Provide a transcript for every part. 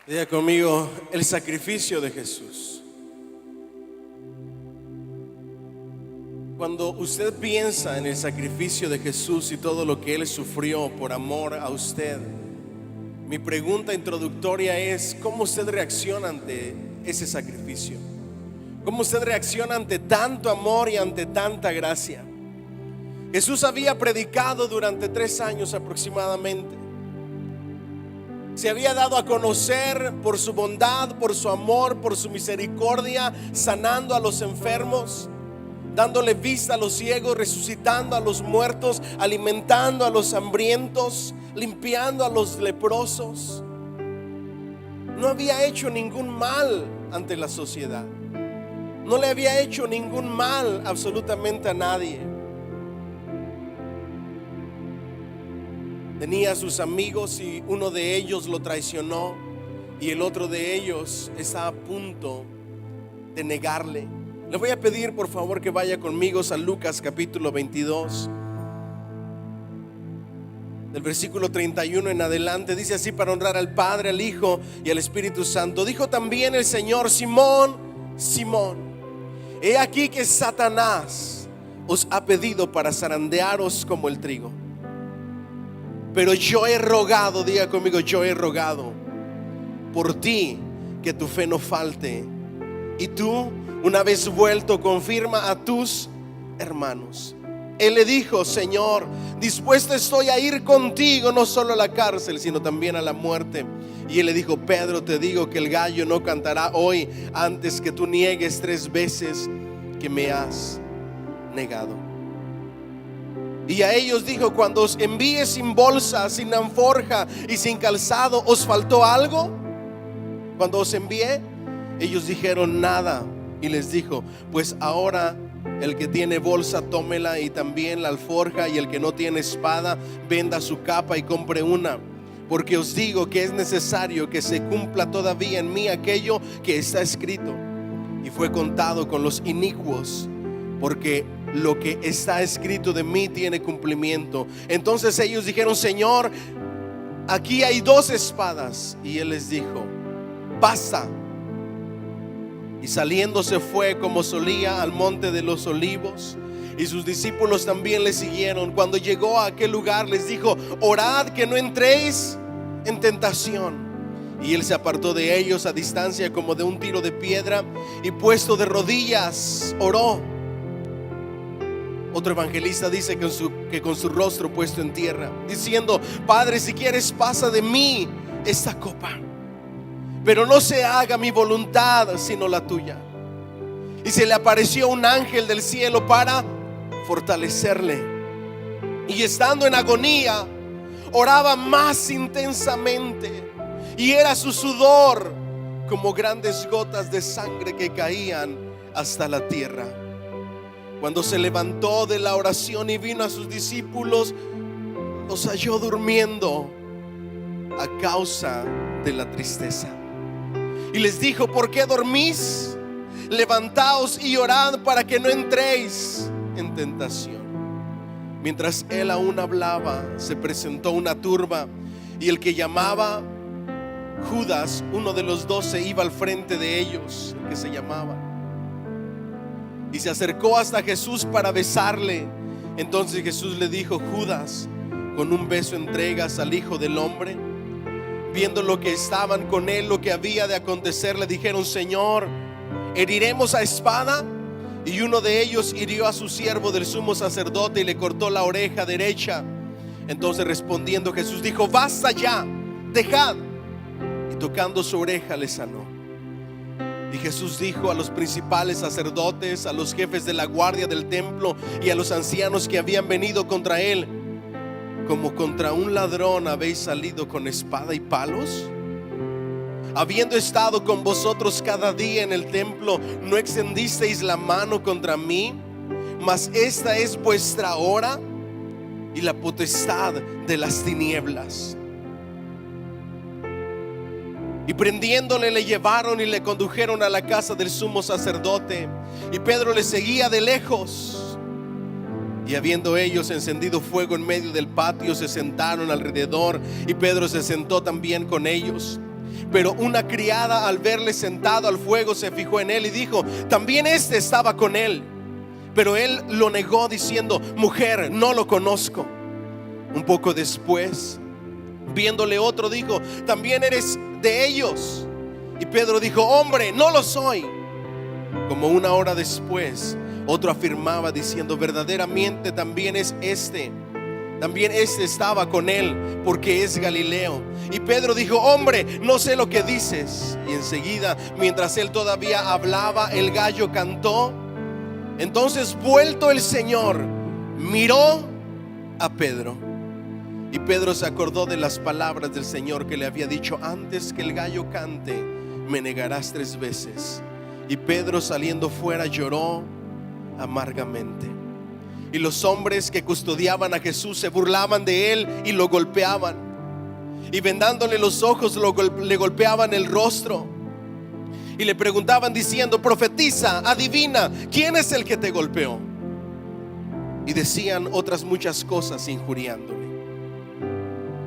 Diga conmigo, el sacrificio de Jesús. Cuando usted piensa en el sacrificio de Jesús y todo lo que Él sufrió por amor a usted, mi pregunta introductoria es: ¿cómo usted reacciona ante ese sacrificio? ¿Cómo usted reacciona ante tanto amor y ante tanta gracia? Jesús había predicado durante 3 años aproximadamente. Se había dado a conocer por su bondad, por su amor, por su misericordia, sanando a los enfermos, dándole vista a los ciegos, resucitando a los muertos, alimentando a los hambrientos, limpiando a los leprosos. No había hecho ningún mal ante la sociedad. No le había hecho ningún mal absolutamente a nadie. Tenía a sus amigos y uno de ellos lo traicionó y el otro de ellos está a punto de negarle. Le voy a pedir por favor que vaya conmigo a Lucas capítulo 22, del versículo 31 en adelante. Dice así: para honrar al Padre, al Hijo y al Espíritu Santo. Dijo también el Señor: Simón, Simón, he aquí que Satanás os ha pedido para zarandearos como el trigo. Pero yo he rogado, diga conmigo, yo he rogado por ti que tu fe no falte. Y tú, una vez vuelto, confirma a tus hermanos. Él le dijo: Señor, dispuesto estoy a ir contigo, no solo a la cárcel, sino también a la muerte. Y él le dijo: Pedro, te digo que el gallo no cantará hoy antes que tú niegues 3 veces que me has negado. Y a ellos dijo: cuando os envíe sin bolsa, sin alforja y sin calzado, ¿os faltó algo? Cuando os envié, ellos dijeron: nada. Y les dijo: pues ahora el que tiene bolsa, tómela, y también la alforja, y el que no tiene espada, venda su capa y compre una. Porque os digo que es necesario que se cumpla todavía en mí aquello que está escrito. Y fue contado con los inicuos, porque lo que está escrito de mí tiene cumplimiento. Entonces ellos dijeron: Señor, aquí hay 2 espadas. Y él les dijo: basta. Y saliendo se fue como solía al monte de los olivos, y sus discípulos también le siguieron. Cuando llegó a aquel lugar les dijo: orad que no entréis en tentación. Y él se apartó de ellos a distancia como de un tiro de piedra, y puesto de rodillas oró. Otro evangelista dice que con su rostro puesto en tierra, diciendo: Padre, si quieres, pasa de mí esta copa, pero no se haga mi voluntad sino la tuya. Y se le apareció un ángel del cielo para fortalecerle. Y estando en agonía, oraba más intensamente, y era su sudor como grandes gotas de sangre que caían hasta la tierra. Cuando se levantó de la oración y vino a sus discípulos, los halló durmiendo a causa de la tristeza. Y les dijo: ¿por qué dormís? Levantaos y orad para que no entréis en tentación. Mientras él aún hablaba, se presentó una turba, y el que llamaba Judas, uno de los 12, iba al frente de ellos, el que se llamaba. Y se acercó hasta Jesús para besarle. Entonces Jesús le dijo: Judas, ¿con un beso entregas al Hijo del Hombre? Viendo lo que estaban con él, lo que había de acontecer, le dijeron: Señor, ¿heriremos a espada? Y uno de ellos hirió a su siervo del sumo sacerdote y le cortó la oreja derecha. Entonces respondiendo Jesús dijo: basta ya, dejad. Y tocando su oreja le sanó. Y Jesús dijo a los principales sacerdotes, a los jefes de la guardia del templo y a los ancianos que habían venido contra él: ¿como contra un ladrón habéis salido con espada y palos? Habiendo estado con vosotros cada día en el templo, ¿no extendisteis la mano contra mí? Mas esta es vuestra hora y la potestad de las tinieblas. Y prendiéndole le llevaron y le condujeron a la casa del sumo sacerdote, y Pedro le seguía de lejos. Y habiendo ellos encendido fuego en medio del patio, se sentaron alrededor, y Pedro se sentó también con ellos. Pero una criada, al verle sentado al fuego, se fijó en él y dijo: también este estaba con él. Pero él lo negó diciendo: mujer, no lo conozco. Un poco después, viéndole otro, dijo: también eres de ellos. Y Pedro dijo: hombre, no lo soy. Como una hora después, otro afirmaba diciendo: verdaderamente también este estaba con él, porque es Galileo. Y Pedro dijo: hombre, no sé lo que dices. Y enseguida, mientras él todavía hablaba, el gallo cantó. Entonces, vuelto el Señor, miró a Pedro, y Pedro se acordó de las palabras del Señor que le había dicho: antes que el gallo cante, me negarás 3 veces. Y Pedro, saliendo fuera, lloró amargamente. Y los hombres que custodiaban a Jesús se burlaban de él y lo golpeaban, y vendándole los ojos le golpeaban el rostro, y le preguntaban diciendo: profetiza, adivina, ¿quién es el que te golpeó? Y decían otras muchas cosas injuriándole.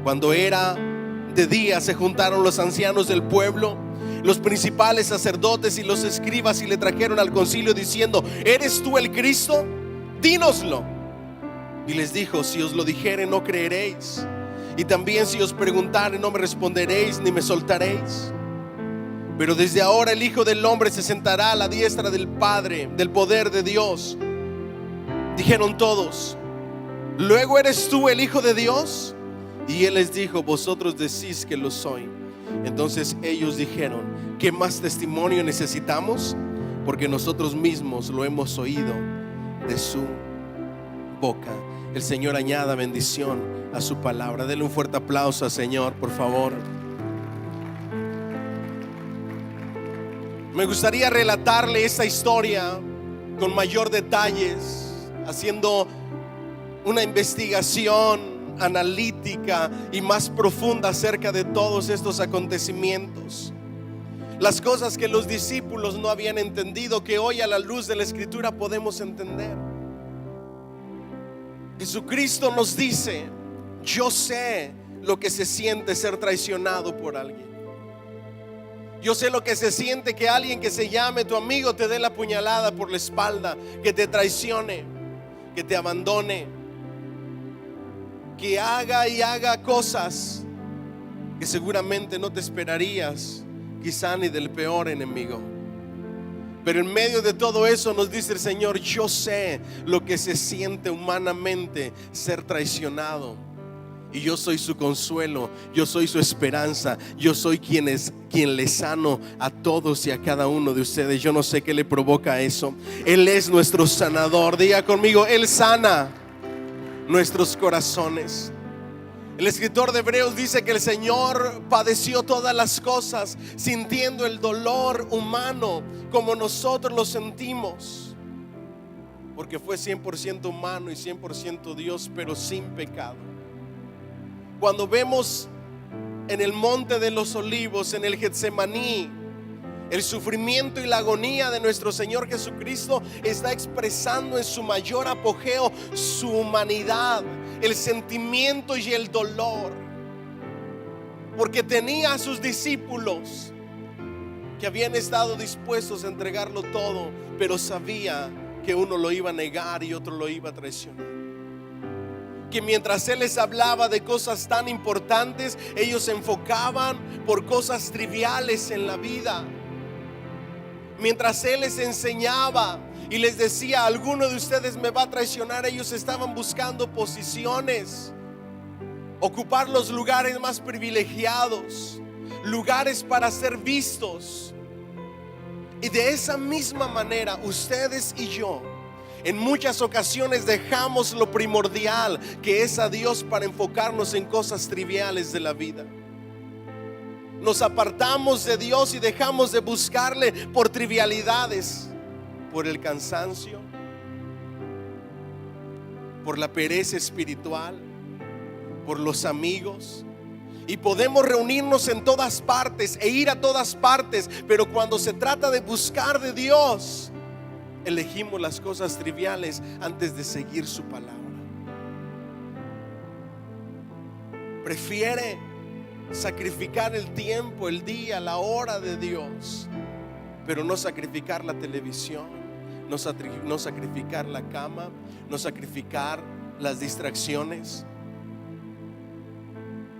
Cuando era de día, se juntaron los ancianos del pueblo, los principales sacerdotes y los escribas, y le trajeron al concilio diciendo: ¿eres tú el Cristo? Dínoslo. Y les dijo: si os lo dijere, no creeréis, y también si os preguntare, no me responderéis ni me soltaréis. Pero desde ahora el Hijo del Hombre se sentará a la diestra del Padre, del poder de Dios. Dijeron todos: ¿luego eres tú el Hijo de Dios? Y él les dijo: vosotros decís que lo soy. Entonces ellos dijeron: ¿qué más testimonio necesitamos? Porque nosotros mismos lo hemos oído de su boca. El Señor añada bendición a su palabra. Denle un fuerte aplauso al Señor, por favor. Me gustaría relatarle esta historia con mayor detalles, haciendo una investigación analítica y más profunda acerca de todos estos acontecimientos. Las cosas que los discípulos no habían entendido, que hoy a la luz de la Escritura podemos entender. Jesucristo nos dice: yo sé lo que se siente ser traicionado por alguien. Yo sé lo que se siente que alguien que se llame tu amigo te dé la puñalada por la espalda, que te traicione, que te abandone, que haga cosas que seguramente no te esperarías, quizá ni del peor enemigo. Pero en medio de todo eso nos dice el Señor: yo sé lo que se siente humanamente ser traicionado, y yo soy su consuelo, yo soy su esperanza, yo soy quien le sano a todos y a cada uno de ustedes. Yo no sé qué le provoca eso. Él es nuestro sanador. Diga conmigo: Él sana nuestros corazones. El escritor de Hebreos dice que el Señor padeció todas las cosas, sintiendo el dolor humano como nosotros lo sentimos, porque fue 100% humano y 100% Dios, pero sin pecado. Cuando vemos en el monte de los olivos, en el Getsemaní, el sufrimiento y la agonía de nuestro Señor Jesucristo, está expresando en su mayor apogeo su humanidad, el sentimiento y el dolor, porque tenía a sus discípulos que habían estado dispuestos a entregarlo todo, pero sabía que uno lo iba a negar y otro lo iba a traicionar. Que mientras Él les hablaba de cosas tan importantes, ellos se enfocaban por cosas triviales en la vida. Mientras Él les enseñaba y les decía: alguno de ustedes me va a traicionar, ellos estaban buscando posiciones, ocupar los lugares más privilegiados, lugares para ser vistos. Y de esa misma manera, ustedes y yo, en muchas ocasiones dejamos lo primordial, que es a Dios, para enfocarnos en cosas triviales de la vida. Nos apartamos de Dios y dejamos de buscarle por trivialidades, por el cansancio, por la pereza espiritual, por los amigos. Y podemos reunirnos en todas partes e ir a todas partes, pero cuando se trata de buscar de Dios, elegimos las cosas triviales antes de seguir su palabra. Prefiere sacrificar el tiempo, el día, la hora de Dios, pero no sacrificar la televisión, no sacrificar la cama, no sacrificar las distracciones,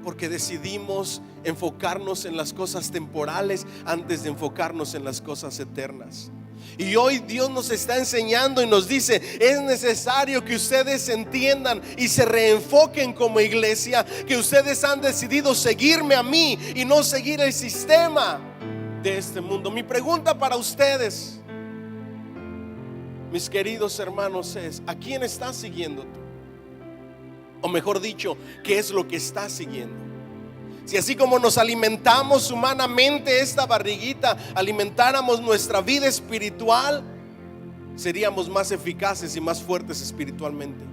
porque decidimos enfocarnos en las cosas temporales antes de enfocarnos en las cosas eternas. Y hoy Dios nos está enseñando y nos dice: es necesario que ustedes entiendan y se reenfoquen como iglesia, que ustedes han decidido seguirme a mí y no seguir el sistema de este mundo. Mi pregunta para ustedes, mis queridos hermanos, es: ¿a quién estás siguiendo tú? O mejor dicho, ¿qué es lo que estás siguiendo? Si así como nos alimentamos humanamente esta barriguita, alimentáramos nuestra vida espiritual, seríamos más eficaces y más fuertes espiritualmente.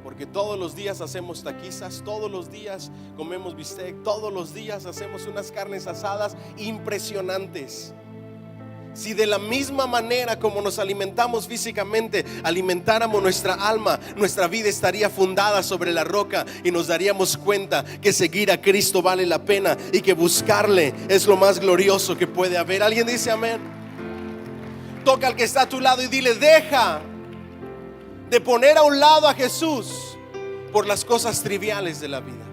Porque todos los días hacemos taquizas, todos los días comemos bistec, todos los días hacemos unas carnes asadas impresionantes. Si de la misma manera como nos alimentamos físicamente, alimentáramos nuestra alma, nuestra vida estaría fundada sobre la roca y nos daríamos cuenta que seguir a Cristo vale la pena y que buscarle es lo más glorioso que puede haber. ¿Alguien dice amén? Toca al que está a tu lado y dile: deja de poner a un lado a Jesús por las cosas triviales de la vida,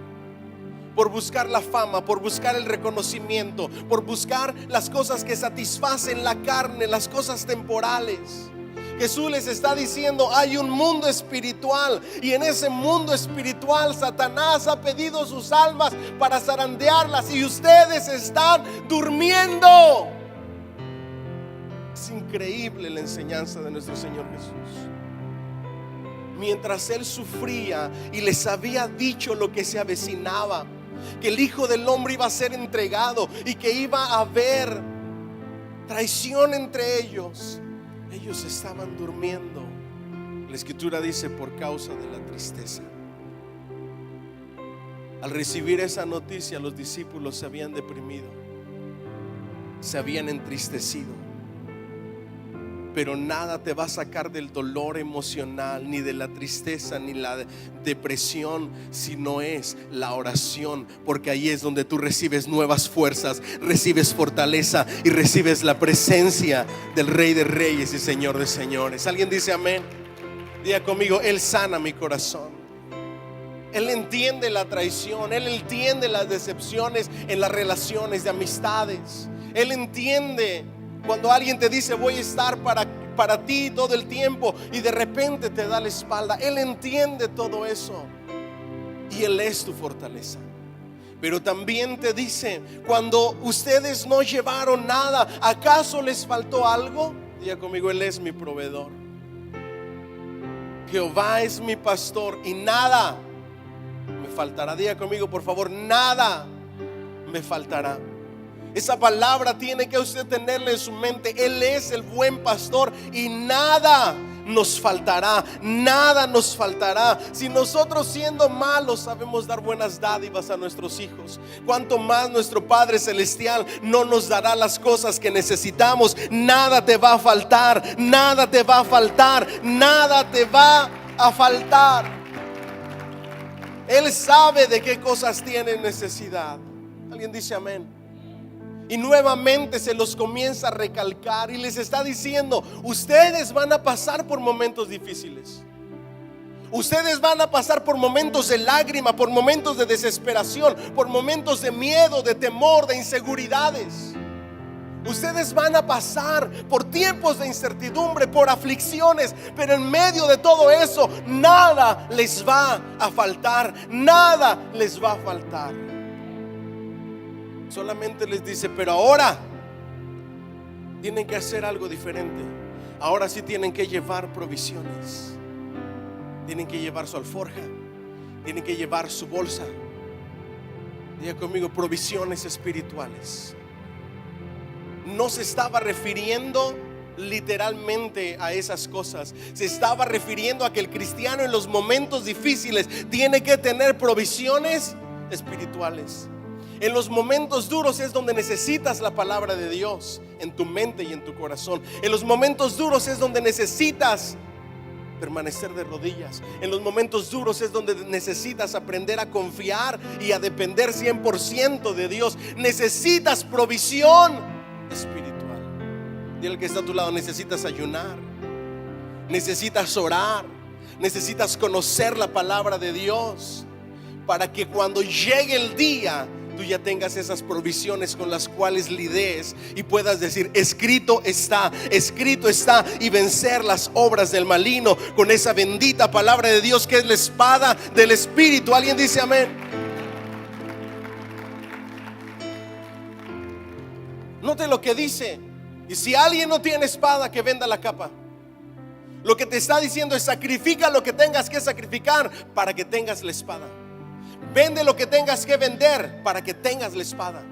por buscar la fama, por buscar el reconocimiento, por buscar las cosas que satisfacen la carne, las cosas temporales. Jesús les está diciendo: hay un mundo espiritual, y en ese mundo espiritual Satanás ha pedido sus almas para zarandearlas, y ustedes están durmiendo. Es increíble la enseñanza de nuestro Señor Jesús. Mientras Él sufría y les había dicho lo que se avecinaba, que el Hijo del Hombre iba a ser entregado y que iba a haber traición entre ellos, ellos estaban durmiendo. La Escritura dice: por causa de la tristeza. Al recibir esa noticia, los discípulos se habían deprimido, se habían entristecido. Pero nada te va a sacar del dolor emocional, ni de la tristeza, ni la depresión, si no es la oración. Porque ahí es donde tú recibes nuevas fuerzas, recibes fortaleza y recibes la presencia del Rey de Reyes y Señor de Señores. ¿Alguien dice amén? Diga conmigo: Él sana mi corazón. Él entiende la traición, Él entiende las decepciones en las relaciones de amistades. Él entiende cuando alguien te dice: voy a estar para ti todo el tiempo, y de repente te da la espalda. Él entiende todo eso y Él es tu fortaleza. Pero también te dice: cuando ustedes no llevaron nada, ¿acaso les faltó algo? Diga conmigo: Él es mi proveedor. Jehová es mi pastor y nada me faltará. Diga conmigo, por favor: nada me faltará. Esa palabra tiene que usted tenerla en su mente. Él es el buen pastor y nada nos faltará, nada nos faltará. Si nosotros, siendo malos, sabemos dar buenas dádivas a nuestros hijos, cuánto más nuestro Padre Celestial no nos dará las cosas que necesitamos. Nada te va a faltar, nada te va a faltar, nada te va a faltar. Él sabe de qué cosas tienen necesidad. ¿Alguien dice amén? Y nuevamente se los comienza a recalcar y les está diciendo: ustedes van a pasar por momentos difíciles. Ustedes van a pasar por momentos de lágrima, por momentos de desesperación, por momentos de miedo, de temor, de inseguridades. Ustedes van a pasar por tiempos de incertidumbre, por aflicciones, pero en medio de todo eso, nada les va a faltar, nada les va a faltar. Solamente les dice: pero ahora tienen que hacer algo diferente. Ahora sí tienen que llevar provisiones. Tienen que llevar su alforja, tienen que llevar su bolsa. Diga conmigo: provisiones espirituales. No se estaba refiriendo literalmente a esas cosas. Se estaba refiriendo a que el cristiano en los momentos difíciles tiene que tener provisiones espirituales. En los momentos duros es donde necesitas la palabra de Dios en tu mente y en tu corazón. En los momentos duros es donde necesitas permanecer de rodillas. En los momentos duros es donde necesitas aprender a confiar y a depender 100% de Dios. Necesitas provisión espiritual. Dile al que está a tu lado: necesitas ayunar, necesitas orar, necesitas conocer la palabra de Dios, para que cuando llegue el día tú ya tengas esas provisiones con las cuales lidies y puedas decir: escrito está, y vencer las obras del maligno con esa bendita palabra de Dios, que es la espada del Espíritu. ¿Alguien dice amén? Note lo que dice: y si alguien no tiene espada, que venda la capa. Lo que te está diciendo es: sacrifica lo que tengas que sacrificar para que tengas la espada. Vende lo que tengas que vender para que tengas la espada.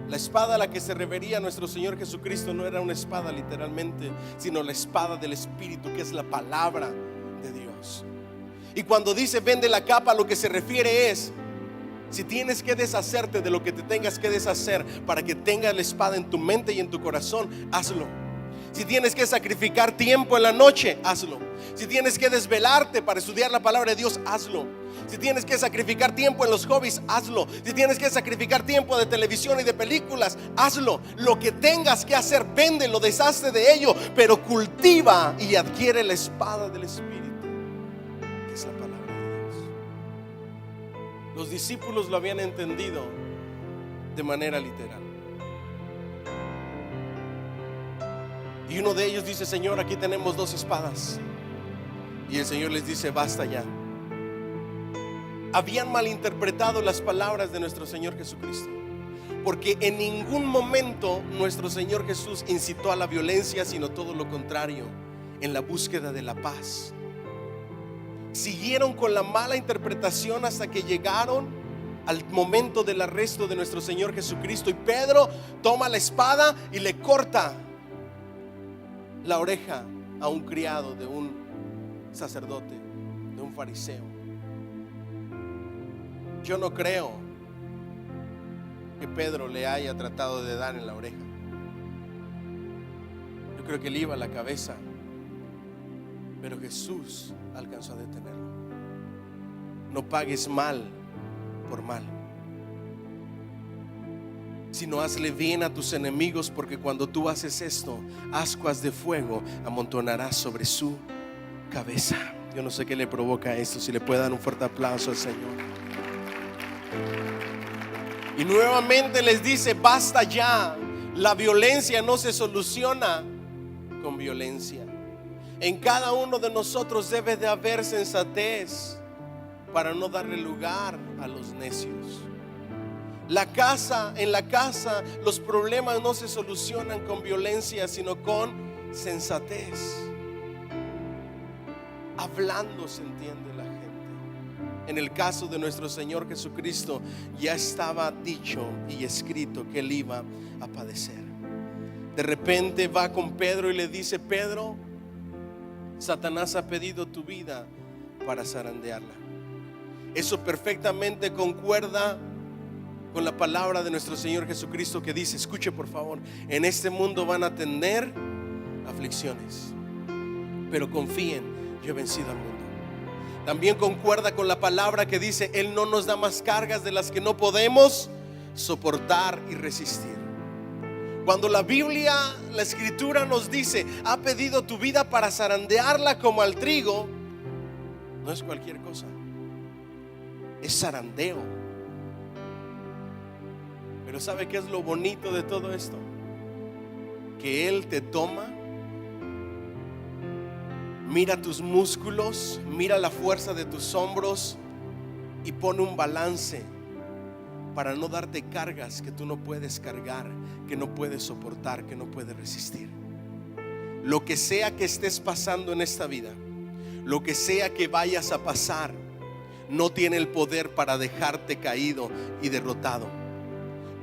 La espada a la que se refería nuestro Señor Jesucristo no era una espada literalmente, sino la espada del Espíritu, que es la palabra de Dios. Y cuando dice vende la capa, lo que se refiere es: si tienes que deshacerte de lo que te tengas que deshacer para que tengas la espada en tu mente y en tu corazón, hazlo. Si tienes que sacrificar tiempo en la noche, hazlo. Si tienes que desvelarte para estudiar la palabra de Dios, hazlo. Si tienes que sacrificar tiempo en los hobbies, hazlo. Si tienes que sacrificar tiempo de televisión y de películas, hazlo. Lo que tengas que hacer, véndelo, deshazte de ello, pero cultiva y adquiere la espada del Espíritu, que es la palabra de Dios. Los discípulos lo habían entendido de manera literal. Y uno de ellos dice: Señor, aquí tenemos 2 espadas. Y el Señor les dice: basta ya. Habían malinterpretado las palabras de nuestro Señor Jesucristo, porque en ningún momento nuestro Señor Jesús incitó a la violencia, sino todo lo contrario, en la búsqueda de la paz. Siguieron con la mala interpretación hasta que llegaron al momento del arresto de nuestro Señor Jesucristo. Y Pedro toma la espada y le corta la oreja a un criado de un sacerdote, de un fariseo. Yo no creo que Pedro le haya tratado de dar en la oreja. Yo creo que le iba a la cabeza, pero Jesús alcanzó a detenerlo. No pagues mal por mal, sino hazle bien a tus enemigos, porque cuando tú haces esto, ascuas de fuego amontonarás sobre su cabeza. Yo no sé qué le provoca esto. Si le puede dar un fuerte aplauso al Señor. Y nuevamente les dice: basta ya. La violencia no se soluciona con violencia. En cada uno de nosotros debe de haber sensatez para no darle lugar a los necios. En la casa los problemas no se solucionan con violencia, sino con sensatez. Hablando se entiende la gente. En el caso de nuestro Señor Jesucristo, ya estaba dicho y escrito que Él iba a padecer. De repente va con Pedro y le dice: Pedro, Satanás ha pedido tu vida para zarandearla. Eso perfectamente concuerda con la palabra de nuestro Señor Jesucristo, que dice, escuche por favor: en este mundo van a tener aflicciones, pero confíen, yo he vencido al mundo. También concuerda con la palabra que dice: Él no nos da más cargas de las que no podemos soportar y resistir. Cuando la Biblia, la Escritura nos dice: ha pedido tu vida para zarandearla como al trigo, no es cualquier cosa, es zarandeo. Pero ¿sabe qué es lo bonito de todo esto? Que Él te toma, mira tus músculos, mira la fuerza de tus hombros y pone un balance para no darte cargas que tú no puedes cargar, que no puedes soportar, que no puedes resistir. Lo que sea que estés pasando en esta vida, lo que sea que vayas a pasar, no tiene el poder para dejarte caído y derrotado,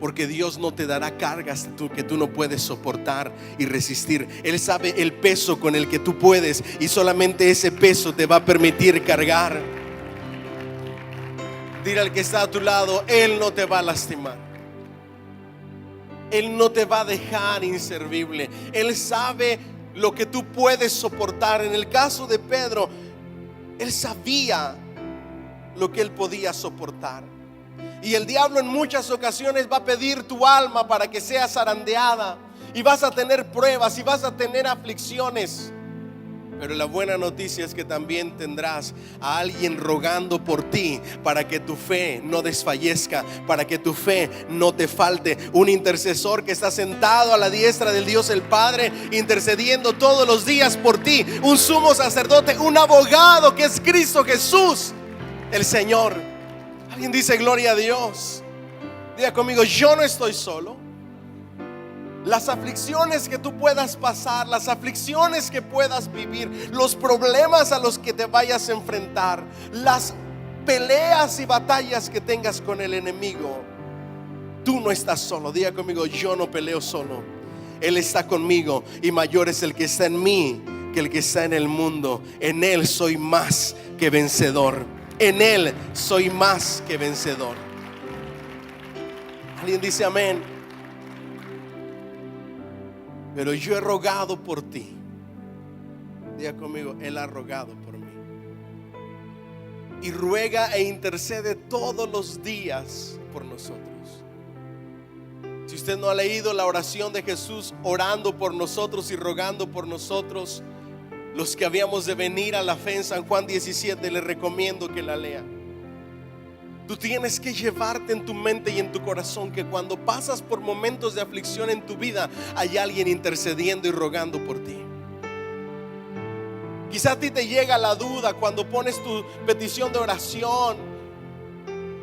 porque Dios no te dará cargas que tú no puedes soportar y resistir. Él sabe el peso con el que tú puedes, y solamente ese peso te va a permitir cargar. Dile al que está a tu lado: Él no te va a lastimar, Él no te va a dejar inservible. Él sabe lo que tú puedes soportar. En el caso de Pedro, él sabía lo que él podía soportar. Y el diablo en muchas ocasiones va a pedir tu alma para que sea zarandeada, y vas a tener pruebas y vas a tener aflicciones. Pero la buena noticia es que también tendrás a alguien rogando por ti para que tu fe no desfallezca, para que tu fe no te falte. Un intercesor que está sentado a la diestra del Dios el Padre, intercediendo todos los días por ti. Un sumo sacerdote, un abogado que es Cristo Jesús, el Señor. Alguien dice gloria a Dios. Diga conmigo, yo no estoy solo. Las aflicciones que tú puedas pasar, las aflicciones que puedas vivir, los problemas a los que te vayas a enfrentar, las peleas y batallas que tengas con el enemigo, tú no estás solo. Diga conmigo, yo no peleo solo. Él está conmigo, y mayor es el que está en mí que el que está en el mundo. En Él soy más que vencedor. En Él soy más que vencedor. ¿Alguien dice amén? Pero yo he rogado por ti. Diga conmigo, Él ha rogado por mí. Y ruega e intercede todos los días por nosotros. Si usted no ha leído la oración de Jesús orando por nosotros y rogando por nosotros, los que habíamos de venir a la fe en San Juan 17, le recomiendo que la lea. Tú tienes que llevarte en tu mente y en tu corazón que cuando pasas por momentos de aflicción en tu vida, hay alguien intercediendo y rogando por ti. Quizá a ti te llega la duda cuando pones tu petición de oración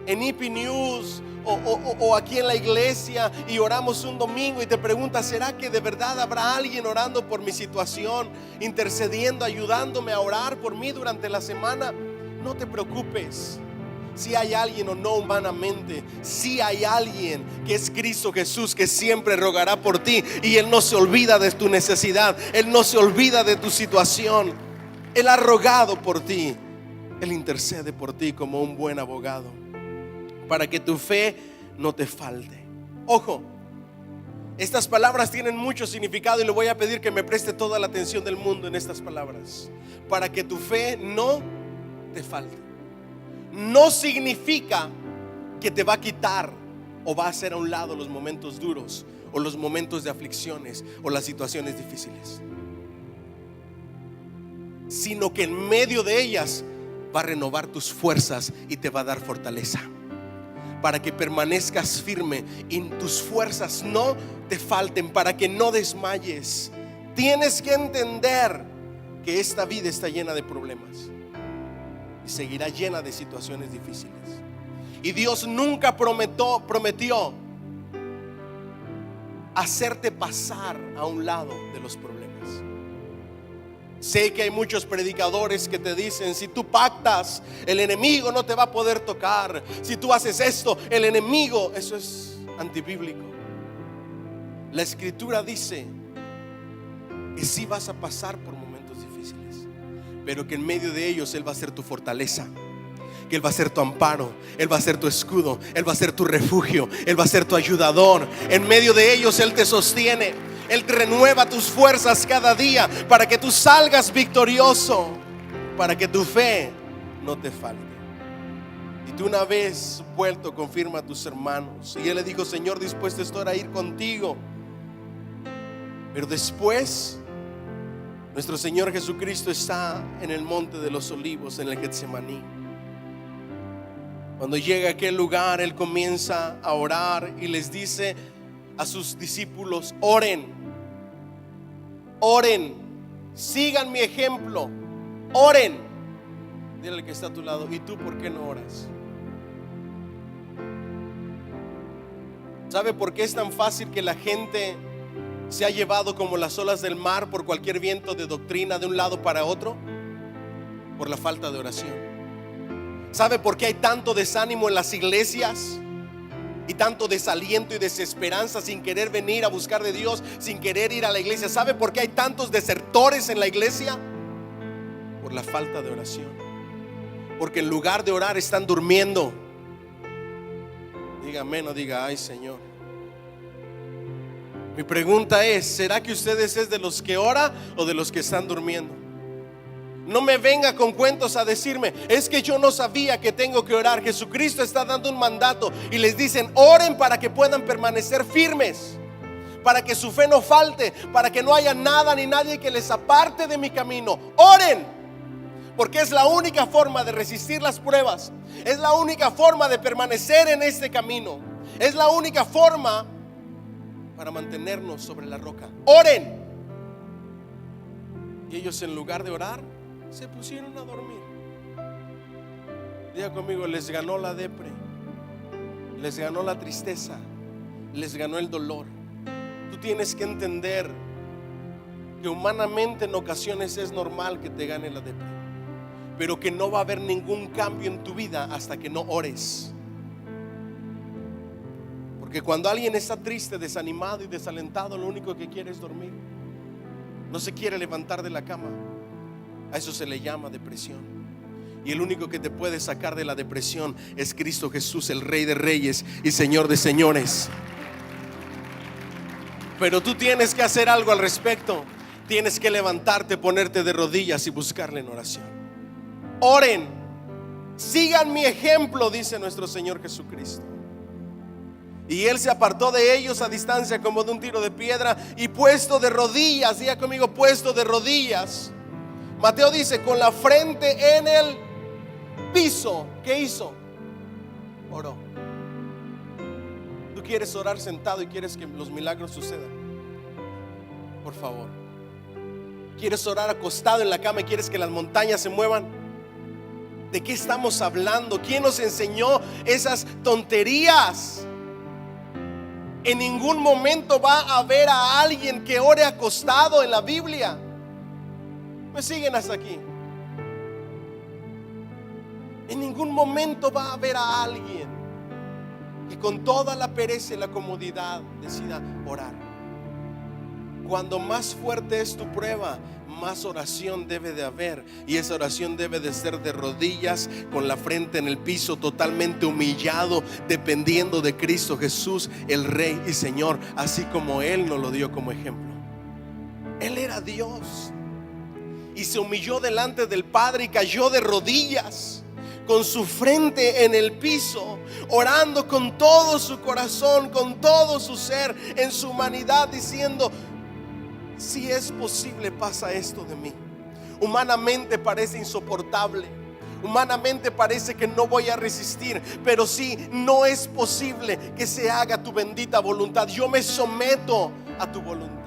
en EP News o aquí en la iglesia, y oramos un domingo, y te preguntas, ¿será que de verdad habrá alguien orando por mi situación, intercediendo, ayudándome a orar por mí durante la semana? No te preocupes. Si hay alguien o no humanamente, si hay alguien que es Cristo Jesús, que siempre rogará por ti, y Él no se olvida de tu necesidad, Él no se olvida de tu situación. Él ha rogado por ti, Él intercede por ti como un buen abogado, para que tu fe no te falte. Ojo, estas palabras tienen mucho significado, y le voy a pedir que me preste toda la atención del mundo en estas palabras. Para que tu fe no te falte. No significa que te va a quitar o va a hacer a un lado los momentos duros, o los momentos de aflicciones, o las situaciones difíciles, sino que en medio de ellas va a renovar tus fuerzas y te va a dar fortaleza, para que permanezcas firme y tus fuerzas no te falten, para que no desmayes. Tienes que entender que esta vida está llena de problemas y seguirá llena de situaciones difíciles. Y Dios nunca prometió hacerte pasar a un lado de los problemas. Sé que hay muchos predicadores que te dicen, si tú pactas, el enemigo no te va a poder tocar. Si tú haces esto, el enemigo, eso es antibíblico. La escritura dice que sí vas a pasar por momentos difíciles, pero que en medio de ellos Él va a ser tu fortaleza, que Él va a ser tu amparo, Él va a ser tu escudo, Él va a ser tu refugio, Él va a ser tu ayudador. En medio de ellos Él te sostiene, Él te renueva tus fuerzas cada día, para que tú salgas victorioso, para que tu fe no te falte. Y tú, una vez vuelto, confirma a tus hermanos. Y él le dijo, Señor, dispuesto estoy a ir contigo. Pero después nuestro Señor Jesucristo está en el monte de los olivos, en el Getsemaní. Cuando llega a aquel lugar, Él comienza a orar y les dice a sus discípulos, oren, oren, sigan mi ejemplo, oren. Dile al que está a tu lado, ¿y tú por qué no oras? ¿Sabe por qué es tan fácil que la gente se ha llevado como las olas del mar por cualquier viento de doctrina de un lado para otro? Por la falta de oración. ¿Sabe por qué hay tanto desánimo en las iglesias? Y tanto desaliento y desesperanza, sin querer venir a buscar de Dios, sin querer ir a la iglesia. ¿Sabe por qué hay tantos desertores en la iglesia? Por la falta de oración. Porque en lugar de orar están durmiendo. Diga amén o diga ay Señor. Mi pregunta es, ¿será que ustedes es de los que ora o de los que están durmiendo? No me venga con cuentos a decirme, es que yo no sabía que tengo que orar. Jesucristo está dando un mandato y les dicen, oren para que puedan permanecer firmes, para que su fe no falte, para que no haya nada ni nadie que les aparte de mi camino. Oren, porque es la única forma de resistir las pruebas, es la única forma de permanecer en este camino, es la única forma para mantenernos sobre la roca. Oren. Y ellos, en lugar de orar, se pusieron a dormir. Diga conmigo, les ganó la depre, les ganó la tristeza, les ganó el dolor. Tú tienes que entender que humanamente en ocasiones es normal que te gane la depre, pero que no va a haber ningún cambio en tu vida hasta que no ores. Porque cuando alguien está triste, desanimado y desalentado, lo único que quiere es dormir. No se quiere levantar de la cama. A eso se le llama depresión. Y el único que te puede sacar de la depresión es Cristo Jesús, el Rey de Reyes y Señor de Señores. Pero tú tienes que hacer algo al respecto. Tienes que levantarte, ponerte de rodillas y buscarle en oración. Oren, sigan mi ejemplo, dice nuestro Señor Jesucristo. Y Él se apartó de ellos a distancia como de un tiro de piedra, y puesto de rodillas, diga conmigo, puesto de rodillas. Mateo dice, con la frente en el piso. ¿Qué hizo? Oró. ¿Tú quieres orar sentado y quieres que los milagros sucedan? Por favor. ¿Quieres orar acostado en la cama y quieres que las montañas se muevan? ¿De qué estamos hablando? ¿Quién nos enseñó esas tonterías? En ningún momento va a haber a alguien que ore acostado en la Biblia. ¿Me siguen hasta aquí? En ningún momento va a haber a alguien que con toda la pereza y la comodidad decida orar. Cuando más fuerte es tu prueba, más oración debe de haber. Y esa oración debe de ser de rodillas, con la frente en el piso, totalmente humillado, dependiendo de Cristo Jesús, el Rey y Señor, así como Él nos lo dio como ejemplo. Él era Dios y se humilló delante del Padre y cayó de rodillas, con su frente en el piso, orando con todo su corazón, con todo su ser, en su humanidad, diciendo: si es posible, pasa esto de mí. Humanamente parece insoportable, humanamente parece que no voy a resistir, pero si no es posible que se haga tu bendita voluntad, yo me someto a tu voluntad.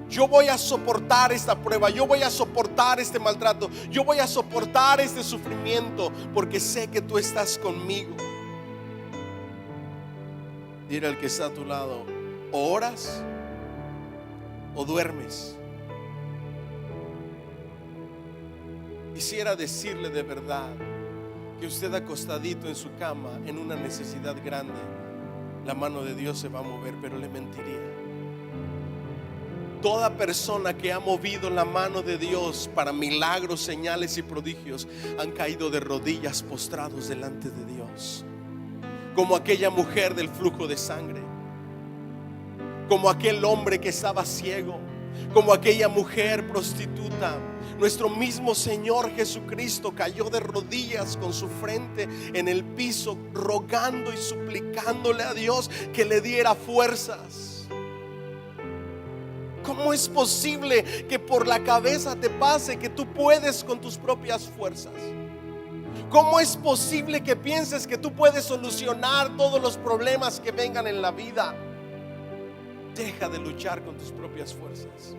Yo voy a soportar esta prueba, yo voy a soportar este maltrato, yo voy a soportar este sufrimiento, porque sé que tú estás conmigo. Dile al que está a tu lado: o oras o duermes. Quisiera decirle de verdad que usted acostadito en su cama, en una necesidad grande, la mano de Dios se va a mover, pero le mentiría. Toda persona que ha movido la mano de Dios para milagros, señales y prodigios han caído de rodillas, postrados delante de Dios, como aquella mujer del flujo de sangre, como aquel hombre que estaba ciego, como aquella mujer prostituta. Nuestro mismo Señor Jesucristo cayó de rodillas con su frente en el piso, rogando y suplicándole a Dios que le diera fuerzas. ¿Cómo es posible que por la cabeza te pase que tú puedes con tus propias fuerzas? ¿Cómo es posible que pienses que tú puedes solucionar todos los problemas que vengan en la vida? Deja de luchar con tus propias fuerzas.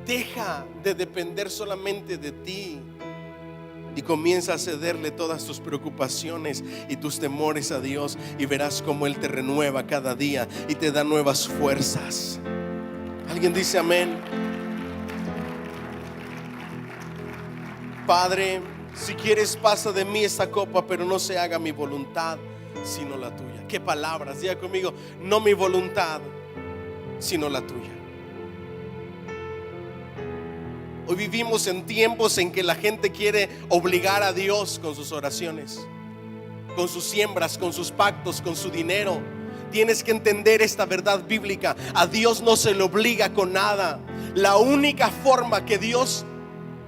Deja de depender solamente de ti y comienza a cederle todas tus preocupaciones y tus temores a Dios, y verás cómo Él te renueva cada día y te da nuevas fuerzas. ¿Alguien dice amén? Padre, si quieres, pasa de mí esta copa, pero no se haga mi voluntad sino la tuya. ¿Qué palabras? Diga conmigo: no mi voluntad sino la tuya. Hoy vivimos en tiempos en que la gente quiere obligar a Dios con sus oraciones, con sus siembras, con sus pactos, con su dinero. tienes que entender esta verdad bíblica. A Dios no se le obliga con nada. La única forma que Dios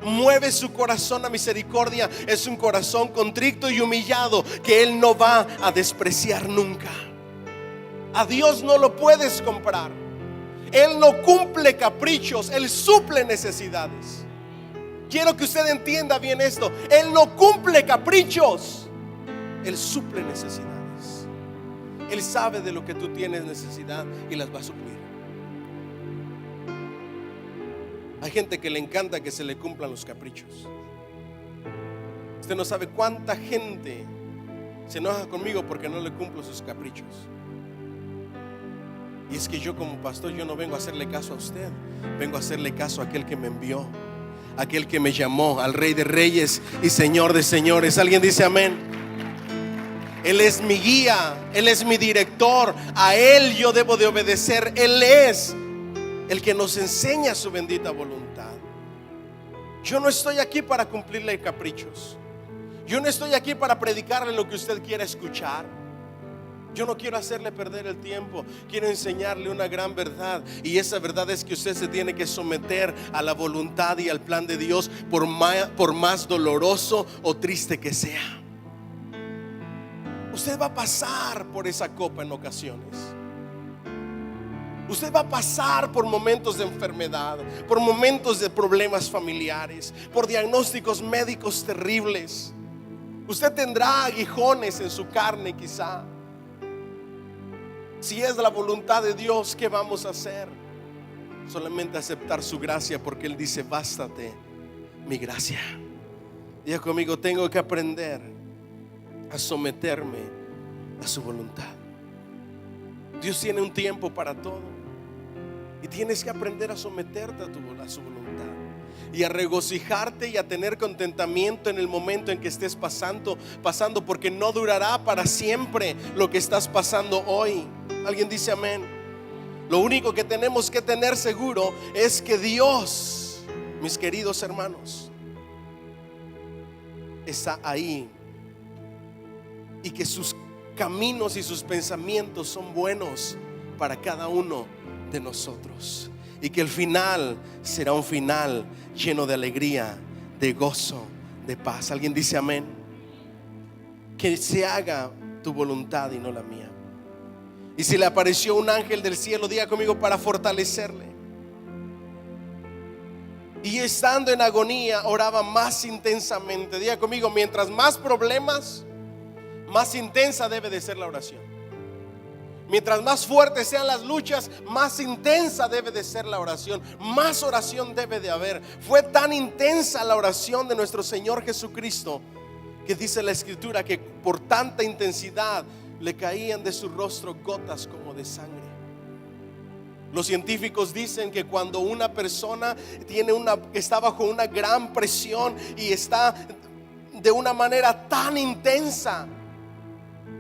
mueve su corazón a misericordia es un corazón contrito y humillado, que Él no va a despreciar nunca. A Dios no lo puedes comprar. Él no cumple caprichos, Él suple necesidades. Quiero que usted entienda bien esto. Él no cumple caprichos, Él suple necesidades. Él sabe de lo que tú tienes necesidad y las va a suplir. Hay gente que le encanta que se le cumplan los caprichos. Usted no sabe cuánta gente se enoja conmigo porque no le cumplo sus caprichos. Y es que yo como pastor, yo no vengo a hacerle caso a usted, vengo a hacerle caso a aquel que me envió, aquel que me llamó, al Rey de Reyes y Señor de Señores. ¿Alguien dice amén? Él es mi guía, Él es mi director, a Él yo debo de obedecer. Él es el que nos enseña su bendita voluntad. Yo no estoy aquí para cumplirle caprichos. Yo no estoy aquí para predicarle lo que usted quiera escuchar. Yo no quiero hacerle perder el tiempo. Quiero enseñarle una gran verdad, y esa verdad es que usted se tiene que someter a la voluntad y al plan de Dios, por más doloroso o triste que sea. Usted va a pasar por esa copa en ocasiones. Usted va a pasar por momentos de enfermedad, por momentos de problemas familiares, por diagnósticos médicos terribles. Usted tendrá aguijones en su carne quizá. Si es la voluntad de Dios, ¿qué vamos a hacer? Solamente aceptar su gracia, porque Él dice: bástate mi gracia. Diga conmigo: tengo que aprender a someterme a su voluntad. Dios tiene un tiempo para todo, y tienes que aprender a someterte a su voluntad, y a regocijarte y a tener contentamiento en el momento en que estés pasando, porque no durará para siempre lo que estás pasando hoy. Alguien dice amén. Lo único que tenemos que tener seguro es que Dios, mis queridos hermanos, está ahí, y que sus caminos y sus pensamientos son buenos para cada uno de nosotros, y que el final será un final lleno de alegría, de gozo, de paz. Alguien dice amén. Que se haga tu voluntad y no la mía. Y si le apareció un ángel del cielo, diga conmigo: para fortalecerle. Y estando en agonía, oraba más intensamente. Diga conmigo: mientras más problemas, más intensa debe de ser la oración. Mientras más fuertes sean las luchas, más intensa debe de ser la oración. Más oración debe de haber. Fue tan intensa la oración de nuestro Señor Jesucristo, que dice la Escritura que por tanta intensidad le caían de su rostro gotas como de sangre. Los científicos dicen que cuando una persona está bajo una gran presión y está de una manera tan intensa,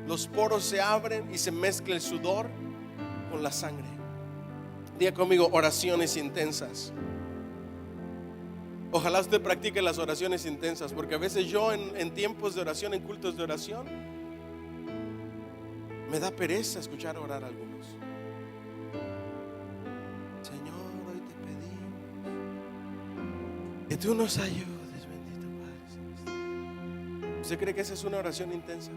los poros se abren y se mezcla el sudor con la sangre. Diga conmigo: oraciones intensas. Ojalá usted practique las oraciones intensas, porque a veces yo en tiempos de oración, en cultos de oración, me da pereza escuchar orar a algunos. Señor, hoy te pedimos que tú nos ayudes, bendito Padre. ¿Usted cree que esa es una oración intensa?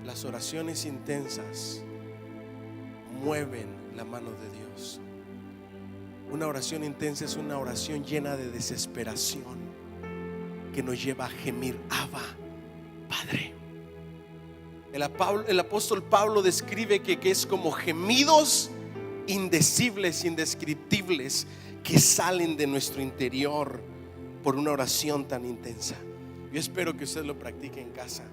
Las oraciones intensas mueven la mano de Dios. Una oración intensa es una oración llena de desesperación, que nos lleva a gemir: Abba, Padre. El apóstol Pablo describe que es como gemidos indecibles, indescriptibles, que salen de nuestro interior por una oración tan intensa. Yo espero que usted lo practique en casa.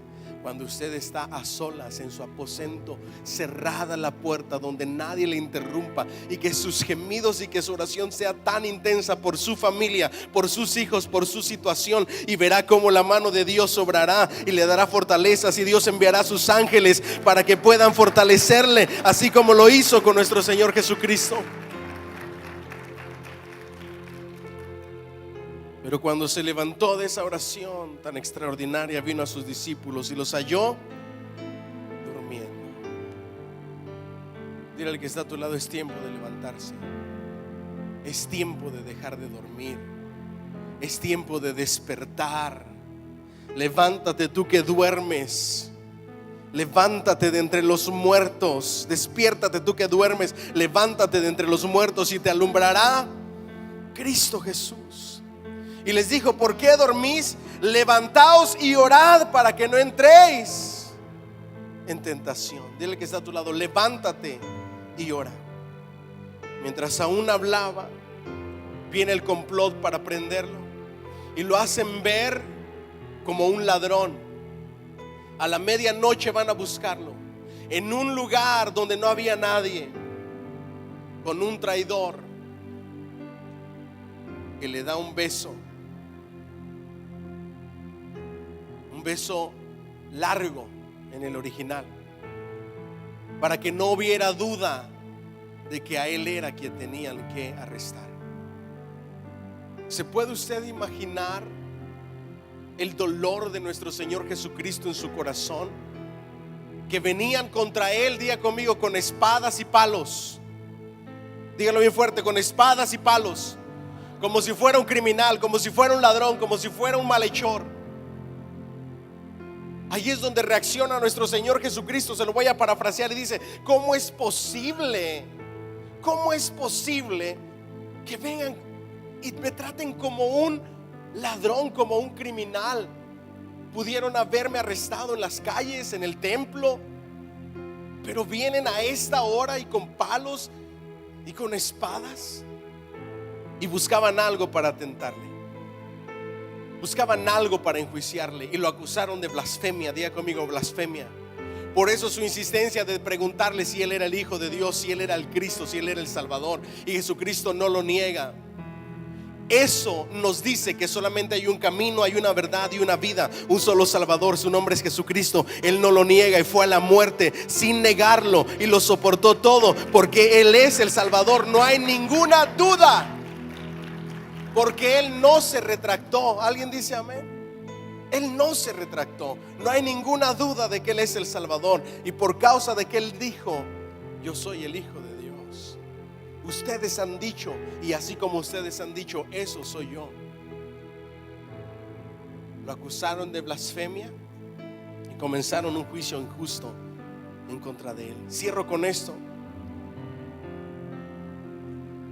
Cuando usted está a solas en su aposento, cerrada la puerta, donde nadie le interrumpa, y que sus gemidos y que su oración sea tan intensa por su familia, por sus hijos, por su situación, y verá cómo la mano de Dios obrará y le dará fortalezas, y Dios enviará a sus ángeles para que puedan fortalecerle, así como lo hizo con nuestro Señor Jesucristo. Pero cuando se levantó de esa oración tan extraordinaria, vino a sus discípulos y los halló Dile al que está a tu lado, es tiempo de levantarse. Es tiempo de dejar de dormir. Es tiempo de despertar. Levántate tú que duermes. Levántate de entre los muertos. Despiértate tú que duermes. Levántate de entre los muertos y te alumbrará Cristo Jesús. Y les dijo: ¿por qué dormís? Levantaos y orad para que no entréis en tentación. Dile al que está a tu lado, levántate y ora. Mientras aún hablaba, viene el complot para prenderlo y lo hacen ver como un ladrón. A la medianoche van a buscarlo en un lugar donde no había nadie, con un traidor que le da un beso largo en el original, para que no hubiera duda de que a él era quien tenían que arrestar. ¿Se puede usted imaginar el dolor de nuestro Señor Jesucristo en su corazón? Que venían contra él, diga conmigo, con espadas y palos. Dígalo bien fuerte, con espadas y palos, como si fuera un criminal, como si fuera un ladrón, como si fuera un malhechor. Ahí es donde reacciona nuestro Señor Jesucristo. Se lo voy a parafrasear y dice: ¿cómo es posible? ¿Cómo es posible que vengan y me traten como un ladrón, como un criminal? Pudieron haberme arrestado en las calles, en el templo, pero vienen a esta hora y con palos y con espadas. Y buscaban algo para tentarle, buscaban algo para enjuiciarle, y lo acusaron de blasfemia. Diga conmigo, blasfemia. Por eso su insistencia de preguntarle si él era el Hijo de Dios, si él era el Cristo, si él era el Salvador. Y Jesucristo no lo niega. Eso nos dice que solamente hay un camino, hay una verdad y una vida, un solo Salvador. Su nombre es Jesucristo. Él no lo niega y fue a la muerte sin negarlo, y lo soportó todo porque Él es el Salvador. No hay ninguna duda, porque Él no se retractó. ¿Alguien dice amén? Él no se retractó. No hay ninguna duda de que Él es el Salvador. Y por causa de que Él dijo: yo soy el Hijo de Dios, ustedes han dicho, y así como ustedes han dicho, eso soy yo. Lo acusaron de blasfemia y comenzaron un juicio injusto en contra de Él. Cierro con esto.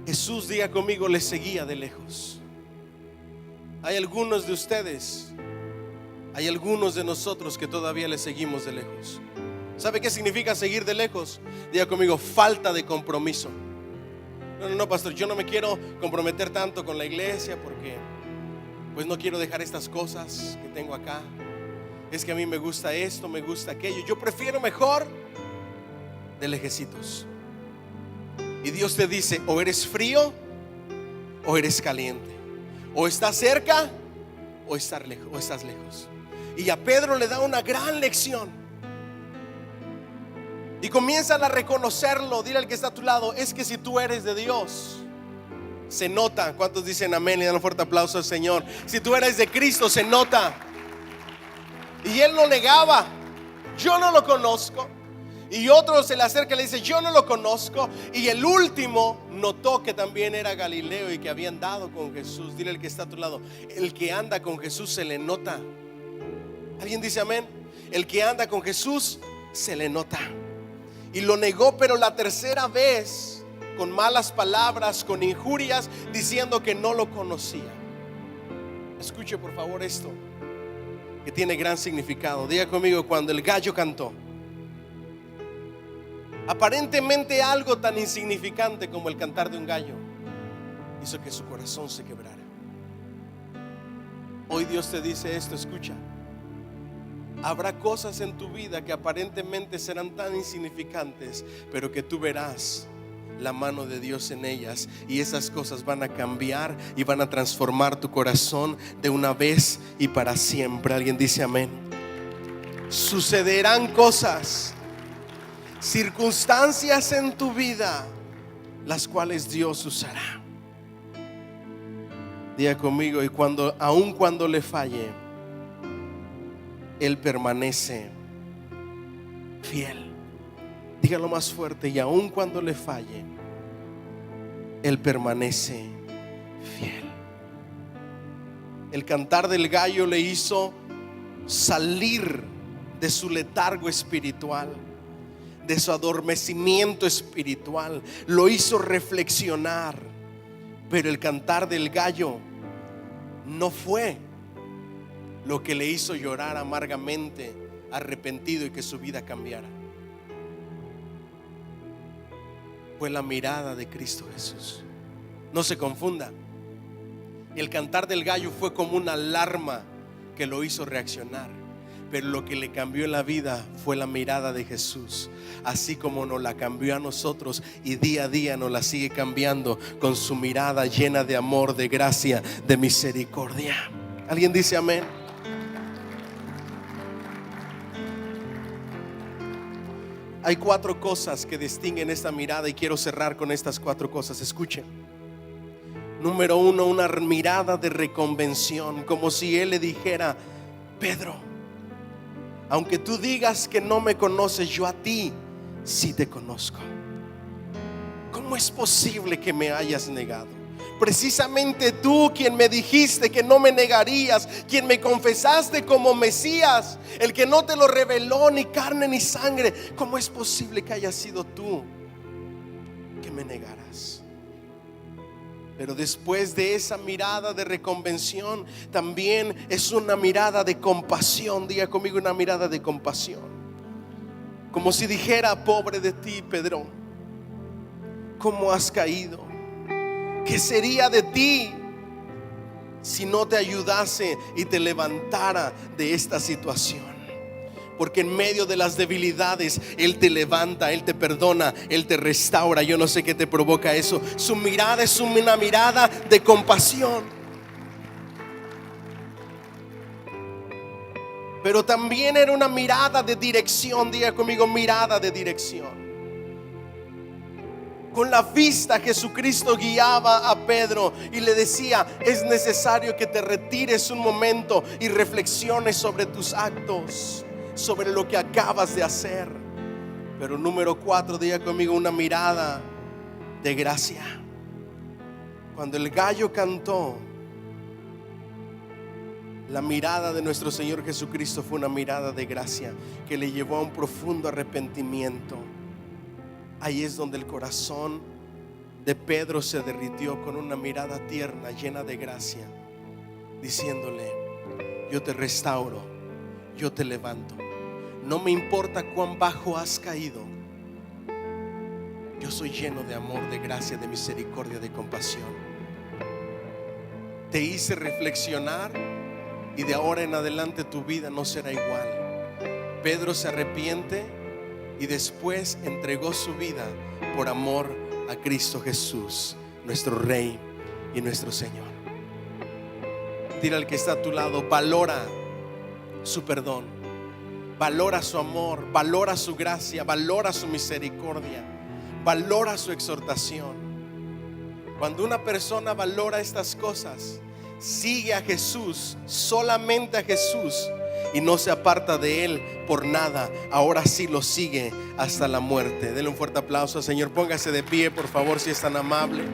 Jesús, diga conmigo, le seguía de lejos. Hay algunos de ustedes, hay algunos de nosotros que todavía le seguimos de lejos. ¿Sabe qué significa seguir de lejos? Diga conmigo, falta de compromiso. No, pastor, yo no me quiero comprometer tanto con la iglesia porque pues no quiero dejar estas cosas que tengo acá. Es que a mí me gusta esto, me gusta aquello. Yo prefiero mejor de lejecitos. Y Dios te dice: o eres frío o eres caliente, o estás cerca o estás lejos. Y a Pedro le da una gran lección y comienzan a reconocerlo. Dile al que está a tu lado: es que si tú eres de Dios, se nota. ¿Cuántos dicen amén? Le dan un fuerte aplauso al Señor. Si tú eres de Cristo, se nota. Y él lo negaba: yo no lo conozco. Y otro se le acerca y le dice: yo no lo conozco. Y el último notó que también era Galileo y que había andado con Jesús. Dile al que está a tu lado: el que anda con Jesús se le nota. ¿Alguien dice amén? El que anda con Jesús se le nota. Y lo negó, pero la tercera vez, con malas palabras, con injurias, diciendo que no lo conocía. Escuche por favor esto, que tiene gran significado. Diga conmigo: cuando el gallo cantó. Aparentemente algo tan insignificante como el cantar de un gallo hizo que su corazón se quebrara. Hoy Dios te dice esto, escucha. Habrá cosas en tu vida que aparentemente serán tan insignificantes, pero que tú verás la mano de Dios en ellas, y esas cosas van a cambiar y van a transformar tu corazón de una vez y para siempre. Alguien dice amén. Sucederán cosas, circunstancias en tu vida, las cuales Dios usará. Diga conmigo: y aun cuando le falle, Él permanece fiel. Dígalo más fuerte: y aun cuando le falle, Él permanece fiel. El cantar del gallo le hizo salir de su letargo espiritual, de su adormecimiento espiritual. Lo hizo reflexionar. Pero el cantar del gallo no fue lo que le hizo llorar amargamente, arrepentido, y que su vida cambiara. Fue la mirada de Cristo Jesús. No se confunda. El cantar del gallo fue como una alarma que lo hizo reaccionar, pero lo que le cambió la vida fue la mirada de Jesús, así como nos la cambió a nosotros, y día a día nos la sigue cambiando con su mirada llena de amor, de gracia, de misericordia. ¿Alguien dice amén? Hay 4 cosas que distinguen esta mirada y quiero cerrar con estas 4 cosas. Escuchen. Número 1, una mirada de reconvención, como si Él le dijera: Pedro, aunque tú digas que no me conoces, yo a ti sí te conozco. ¿Cómo es posible que me hayas negado? Precisamente tú, quien me dijiste que no me negarías, quien me confesaste como Mesías, el que no te lo reveló ni carne ni sangre. ¿Cómo es posible que haya sido tú que me negaras? Pero después de esa mirada de reconvención, también es una mirada de compasión. Diga conmigo: una mirada de compasión. Como si dijera: pobre de ti, Pedro, ¿cómo has caído? ¿Qué sería de ti si no te ayudase y te levantara de esta situación? Porque en medio de las debilidades Él te levanta, Él te perdona, Él te restaura. Yo no sé qué te provoca eso. Su mirada es una mirada de compasión, pero también era una mirada de dirección. Diga conmigo: mirada de dirección. Con la vista, Jesucristo guiaba a Pedro y le decía: es necesario que te retires un momento y reflexiones sobre tus actos, sobre lo que acabas de hacer. Pero número 4, diga conmigo: una mirada de gracia. Cuando el gallo cantó, la mirada de nuestro Señor Jesucristo fue una mirada de gracia que le llevó a un profundo arrepentimiento. Ahí es donde el corazón de Pedro se derritió, con una mirada tierna, llena de gracia, diciéndole: yo te restauro, yo te levanto. No me importa cuán bajo has caído, yo soy lleno de amor, de gracia, de misericordia, de compasión. Te hice reflexionar y de ahora en adelante tu vida no será igual. Pedro se arrepiente y después entregó su vida por amor a Cristo Jesús, nuestro Rey y nuestro Señor. Dile al que está a tu lado: valora su perdón, valora su amor, valora su gracia, valora su misericordia, valora su exhortación. Cuando una persona valora estas cosas, sigue a Jesús, solamente a Jesús, y no se aparta de Él por nada, ahora sí lo sigue hasta la muerte. Denle un fuerte aplauso al Señor. Póngase de pie, por favor, si es tan amable.